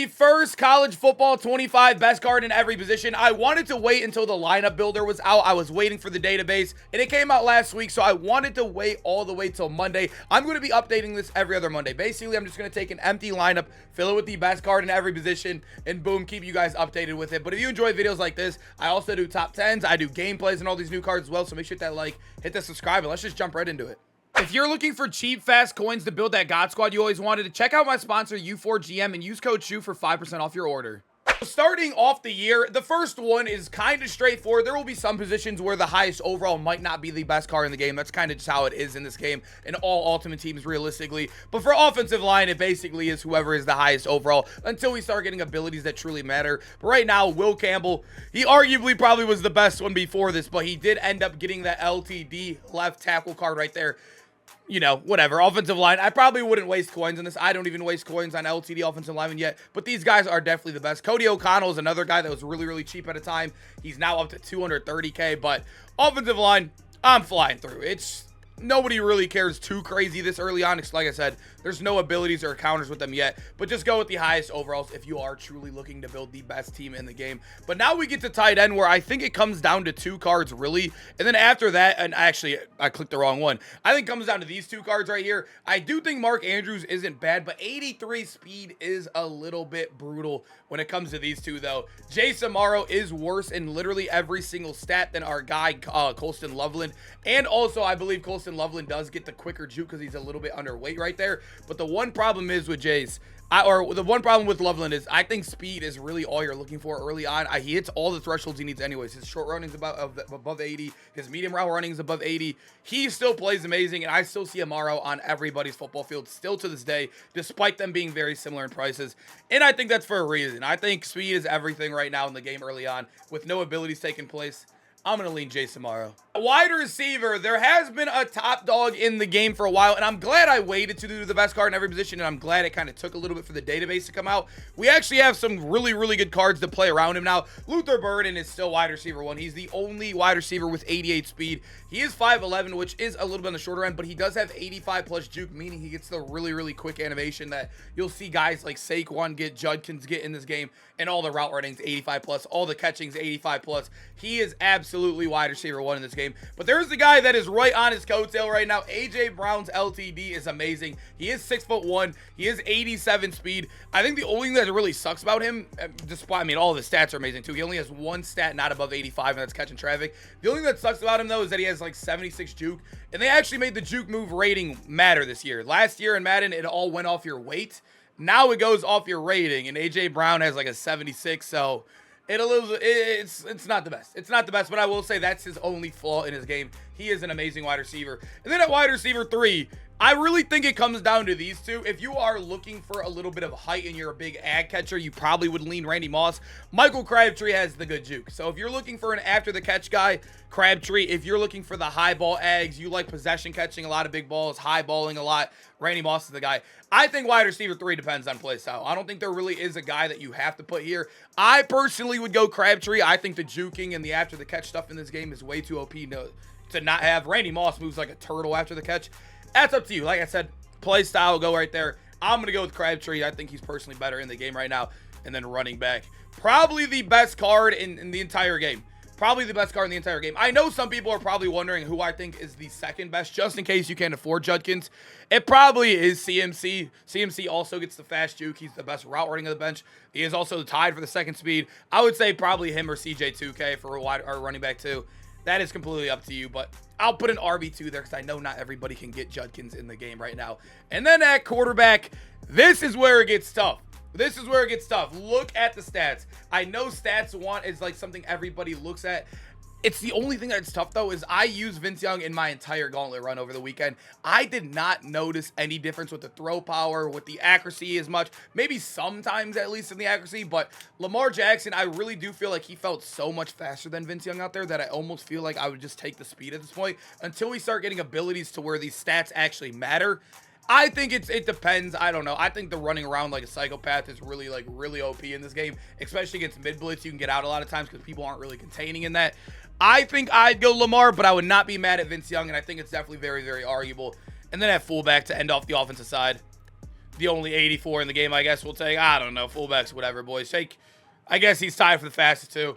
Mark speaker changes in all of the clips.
Speaker 1: first college football 25 best card in every position. I wanted to wait until the lineup builder was out. I was waiting for the database, and it came out last week, so I wanted to wait all the way till Monday. I'm going to be updating this every other Monday. Basically, I'm just going to take an empty lineup, fill it with the best card in every position, and boom, keep you guys updated with it. But if you enjoy videos like this, I also do top 10s. I do gameplays and all these new cards as well, so make sure to hit that like, hit that subscribe, and let's just jump right into it. If you're looking for cheap, fast coins to build that God Squad you always wanted, check out my sponsor, U4GM, and use code SHOE for 5% off your order. Starting off the year, the first one is kind of straightforward. There will be some positions where the highest overall might not be the best card in the game. That's kind of just how it is in this game in all Ultimate Teams realistically. But for offensive line, it basically is whoever is the highest overall until we start getting abilities that truly matter. But right now, Will Campbell, he arguably probably was the best one before this, but he did end up getting that LTD left tackle card right there. You know, whatever. Offensive line, I probably wouldn't waste coins on this. I don't even waste coins on LTD offensive linemen yet, but these guys are definitely the best. Cody O'Connell is another guy that was really, really cheap at a time. He's now up to 230K, but offensive line, I'm flying through. Nobody really cares too crazy this early on. Like I said, there's no abilities or counters with them yet, but just go with the highest overalls if you are truly looking to build the best team in the game. But now we get to tight end, where I think it comes down to two cards really, and then after that, and actually I clicked the wrong one, I think it comes down to these two cards right here. I do think Mark Andrews isn't bad, but 83 speed is a little bit brutal when it comes to these two though. Jay Samaro is worse in literally every single stat than our guy Colston Loveland, and also I believe Colston Loveland does get the quicker juke because he's a little bit underweight right there. But the one problem is with the one problem with Loveland is I think speed is really all you're looking for early on. He hits all the thresholds he needs anyways. His short running is above 80. His medium route running is above 80. He still plays amazing, and I still see Amaro on everybody's football field still to this day, despite them being very similar in prices. And I think that's for a reason. I think speed is everything right now in the game early on with no abilities taking place. I'm going to lean Jay Samaro. Wide receiver, there has been a top dog in the game for a while, and I'm glad I waited to do the best card in every position, and I'm glad it kind of took a little bit for the database to come out. We actually have some really, really good cards to play around him now. Luther Burden is still wide receiver one. He's the only wide receiver with 88 speed. He is 5'11", which is a little bit on the shorter end, but he does have 85 plus juke, meaning he gets the really, really quick animation that you'll see guys like Saquon get, Judkins get in this game, and all the route runnings 85 plus, all the catchings 85 plus. He is absolutely wide receiver one in this game. But there's the guy that is right on his coattail right now. AJ Brown's LTD is amazing. He is 6'1". He is 87 speed. I think the only thing that really sucks about him, despite, I mean, all of his stats are amazing too. He only has one stat not above 85, and that's catching traffic. The only thing that sucks about him though is that he has like 76 juke, and they actually made the juke move rating matter this year. Last year in Madden, it all went off your weight. Now it goes off your rating, and AJ Brown has like a 76, so it's not the best. It's not the best, but I will say that's his only flaw in his game. He is an amazing wide receiver. And then at wide receiver 3, I really think it comes down to these two. If you are looking for a little bit of height and you're a big ag catcher, you probably would lean Randy Moss. Michael Crabtree has the good juke. So if you're looking for an after the catch guy, Crabtree. If you're looking for the high ball ags, you like possession catching a lot of big balls, high balling a lot, Randy Moss is the guy. I think wide receiver 3 depends on play style. I don't think there really is a guy that you have to put here. I personally would go Crabtree. I think the juking and the after the catch stuff in this game is way too OP to not have. Randy Moss moves like a turtle after the catch. That's up to you. Like I said, play style, go right there. I'm going to go with Crabtree. I think he's personally better in the game right now. And then running back, probably the best card in the entire game. Probably the best card in the entire game. I know some people are probably wondering who I think is the second best, just in case you can't afford Judkins. It probably is CMC. CMC also gets the fast juke. He's the best route running of the bench. He is also tied for the second speed. I would say probably him or CJ2K for a wide or running back too. That is completely up to you, but I'll put an RB2 there because I know not everybody can get Judkins in the game right now. And then at quarterback, this is where it gets tough. This is where it gets tough. Look at the stats. I know stats want is like something everybody looks at. It's the only thing that's tough though is I used Vince Young in my entire gauntlet run over the weekend. I did not notice any difference with the throw power, with the accuracy as much. Maybe sometimes at least in the accuracy, but Lamar Jackson, I really do feel like he felt so much faster than Vince Young out there that I almost feel like I would just take the speed at this point until we start getting abilities to where these stats actually matter. I think it depends. I don't know. I think the running around like a psychopath is really OP in this game, especially against mid blitz. You can get out a lot of times because people aren't really containing in that. I think I'd go Lamar, but I would not be mad at Vince Young, and I think it's definitely very, very arguable. And then at fullback to end off the offensive side, the only 84 in the game, I guess we'll take. I don't know. Fullbacks, whatever, boys. I guess he's tied for the fastest, too.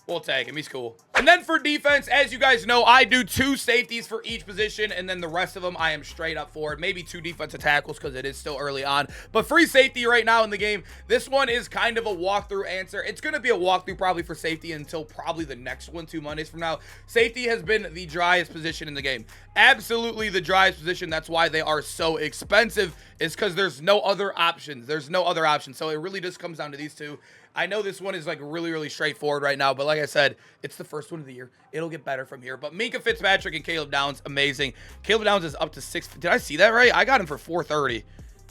Speaker 1: We'll take him. He's cool. And then for defense, as you guys know, I do 2 safeties for each position, and then the rest of them I am straight up forward. Maybe 2 defensive tackles because it is still early on. But free safety right now in the game, this one is kind of a walkthrough answer. It's going to be a walkthrough probably for safety until probably the next one, 2 Mondays from now. Safety has been the driest position in the game. Absolutely the driest position. That's why they are so expensive, is because there's no other options. There's no other options. So it really just comes down to these 2. I know this one is like really, really straightforward right now, but like I said, it's the first one of the year. It'll get better from here. But Minka Fitzpatrick and Caleb Downs, amazing. Caleb Downs is up to 6. Did I see that right? I got him for 430.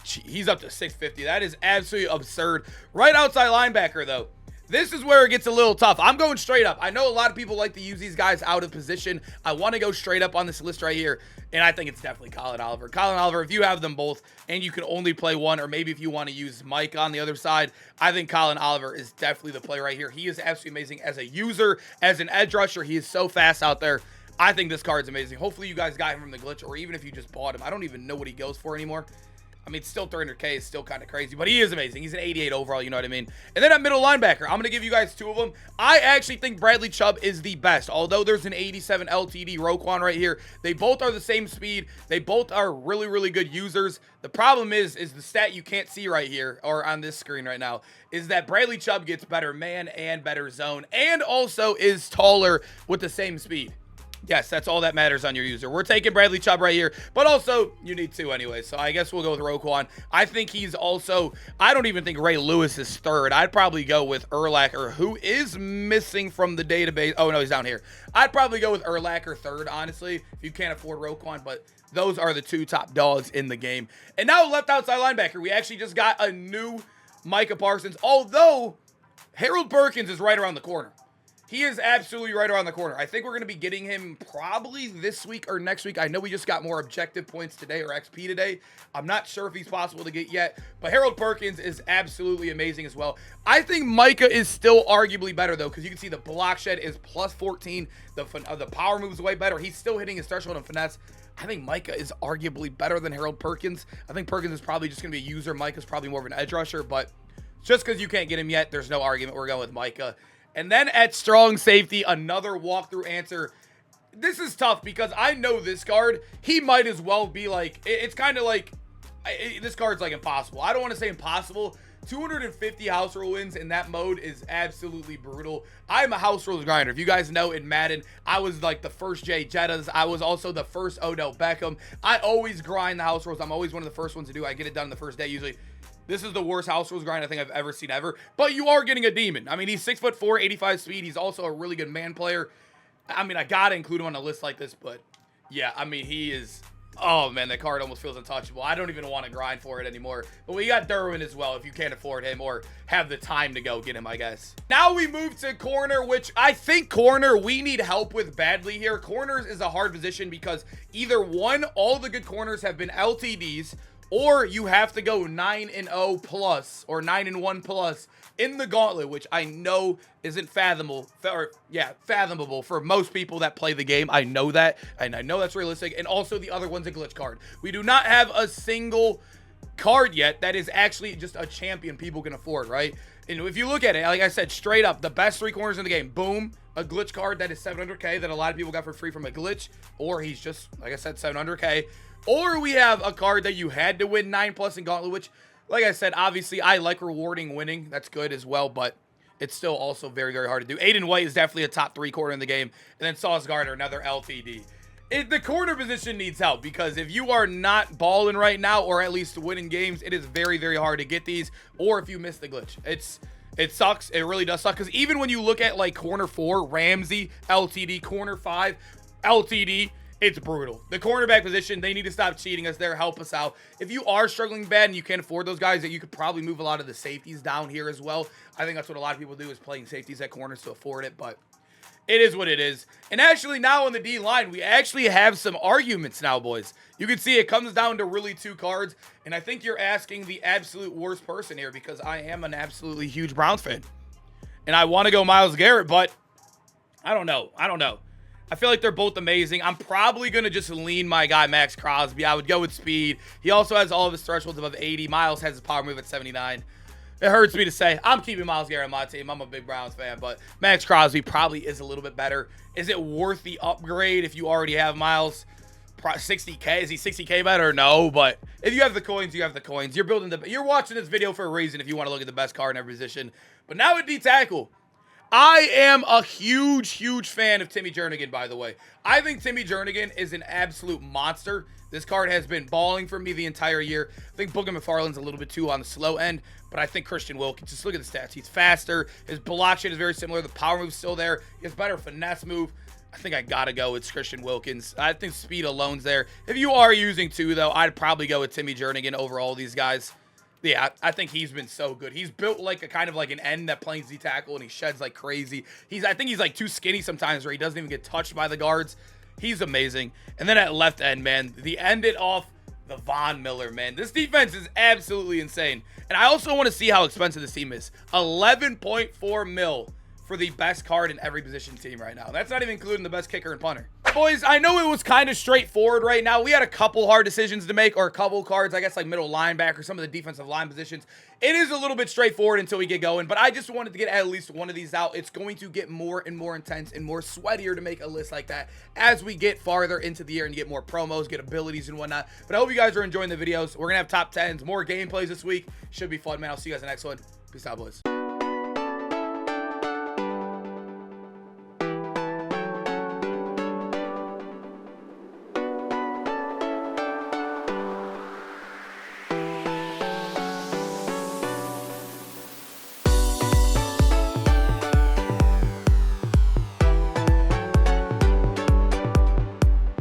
Speaker 1: He's up to 650. That is absolutely absurd. Right outside linebacker, though. This is where it gets a little tough. I'm going straight up. I know a lot of people like to use these guys out of position. I want to go straight up on this list right here, and I think it's definitely Colin Oliver. Colin Oliver, if you have them both and you can only play one, or maybe if you want to use Mike on the other side, I think Colin Oliver is definitely the play right here. He is absolutely amazing as a user, as an edge rusher. He is so fast out there. I think this card's amazing. Hopefully you guys got him from the glitch, or even if you just bought him. I don't even know what he goes for anymore. I mean, it's still 300K. It's still kind of crazy, but he is amazing. He's an 88 overall, you know what I mean? And then at middle linebacker, I'm going to give you guys 2 of them. I actually think Bradley Chubb is the best, although there's an 87 LTD Roquan right here. They both are the same speed. They both are really, really good users. The problem is the stat you can't see right here, or on this screen right now, is that Bradley Chubb gets better man and better zone, and also is taller with the same speed. Yes, that's all that matters on your user. We're taking Bradley Chubb right here, but also you need 2 anyway, so I guess we'll go with Roquan. I think he's also, I don't even think Ray Lewis is 3rd. I'd probably go with Urlacher, who is missing from the database. Oh, no, he's down here. I'd probably go with Urlacher 3rd, honestly, if you can't afford Roquan, but those are the 2 top dogs in the game. And now left outside linebacker, we actually just got a new Micah Parsons, although Harold Perkins is right around the corner. He is absolutely right around the corner. I think we're going to be getting him probably this week or next week. I know we just got more objective points today, or XP today. I'm not sure if he's possible to get yet, but Harold Perkins is absolutely amazing as well. I think Micah is still arguably better, though, because you can see the block shed is plus 14. The power moves way better. He's still hitting his threshold and finesse. I think Micah is arguably better than Harold Perkins. I think Perkins is probably just going to be a user. Micah's probably more of an edge rusher, but just because you can't get him yet, there's no argument. We're going with Micah. And then at strong safety, another walkthrough answer. This is tough because I know this card, he might as well be like, it's kind of like, this card's like impossible. I don't want to say impossible. 250 house rule wins in that mode is absolutely brutal. I'm a house rules grinder. If you guys know, in Madden, I was like the first Jay Jettas. I was also the first Odell Beckham. I always grind the house rules. I'm always one of the first ones to do. I get it done the first day usually. This is the worst house rules grind I think I've ever seen ever. But you are getting a demon. I mean, he's 6'4", 85 speed. He's also a really good man player. I mean, I gotta include him on a list like this, but yeah, I mean, he is. Oh man, that card almost feels untouchable. I don't even want to grind for it anymore. But we got Derwin as well if you can't afford him or have the time to go get him, I guess. Now we move to corner, which I think corner we need help with badly here. Corners is a hard position because either one, all the good corners have been LTDs, or you have to go 9-0 plus or 9-1 plus in the gauntlet, which I know isn't fathomable for most people that play the game. I know that, and I know that's realistic. And also the other one's a glitch card. We do not have a single card yet that is actually just a champion people can afford, right? And if you look at it, like I said, straight up, the best 3 corners in the game, boom, a glitch card that is 700K that a lot of people got for free from a glitch, or he's just, like I said, 700K. Or we have a card that you had to win 9+ in Gauntlet, which, like I said, obviously I like rewarding winning. That's good as well, but it's still also very, very hard to do. Aiden White is definitely a top 3 corner in the game. And then Sauce Gardner, another LTD. The corner position needs help because if you are not balling right now, or at least winning games, it is very, very hard to get these. Or if you miss the glitch. It sucks. It really does suck because even when you look at like corner 4, Ramsey, LTD, corner 5, LTD, it's brutal. The cornerback position, they need to stop cheating us there. Help us out. If you are struggling bad and you can't afford those guys, that you could probably move a lot of the safeties down here as well. I think that's what a lot of people do, is playing safeties at corners to afford it, but it is what it is. And actually now on the D line, we actually have some arguments now, boys. You can see it comes down to really 2 cards, and I think you're asking the absolute worst person here because I am an absolutely huge Browns fan. And I want to go Myles Garrett, but I don't know. I feel like they're both amazing. I'm probably going to just lean my guy, Max Crosby. I would go with speed. He also has all of his thresholds above 80. Miles has his power move at 79. It hurts me to say. I'm keeping Myles Garrett on my team. I'm a big Browns fan, but Max Crosby probably is a little bit better. Is it worth the upgrade if you already have Miles? 60K? Is he 60K better? No, but if you have the coins, you have the coins. You're watching this video for a reason if you want to look at the best card in every position. But now at D tackle, I am a huge fan of Timmy Jernigan, by the way. I think Timmy Jernigan is an absolute monster. This card has been balling for me the entire year. I think Booger McFarland's a little bit too on the slow end, but I think Christian Wilkins, just look at the stats. He's faster. His block shit is very similar. The power move's still there. He has better finesse move. I think I gotta go with Christian Wilkins. I think speed alone's there. If you are using two, though, I'd probably go with Timmy Jernigan over all these guys. Yeah, I think he's been so good. He's built like a kind of like an end that plays D tackle, and he sheds like crazy. I think he's like too skinny sometimes where he doesn't even get touched by the guards. He's amazing. And then at left end, man, the end it off the Von Miller, man. This defense is absolutely insane. And I also want to see how expensive this team is. 11.4 mil for the best card in every position team right now. That's not even including the best kicker and punter. Boys, I know it was kind of straightforward right now. We had a couple hard decisions to make, or a couple cards, I guess, like middle linebacker, some of the defensive line positions. It is a little bit straightforward until we get going, but I just wanted to get at least one of these out. It's going to get more and more intense and more sweatier to make a list like that as we get farther into the year and get more promos, get abilities and whatnot. But I hope you guys are enjoying the videos. We're going to have top 10s, more gameplays this week. Should be fun, man. I'll see you guys in the next one. Peace out, boys.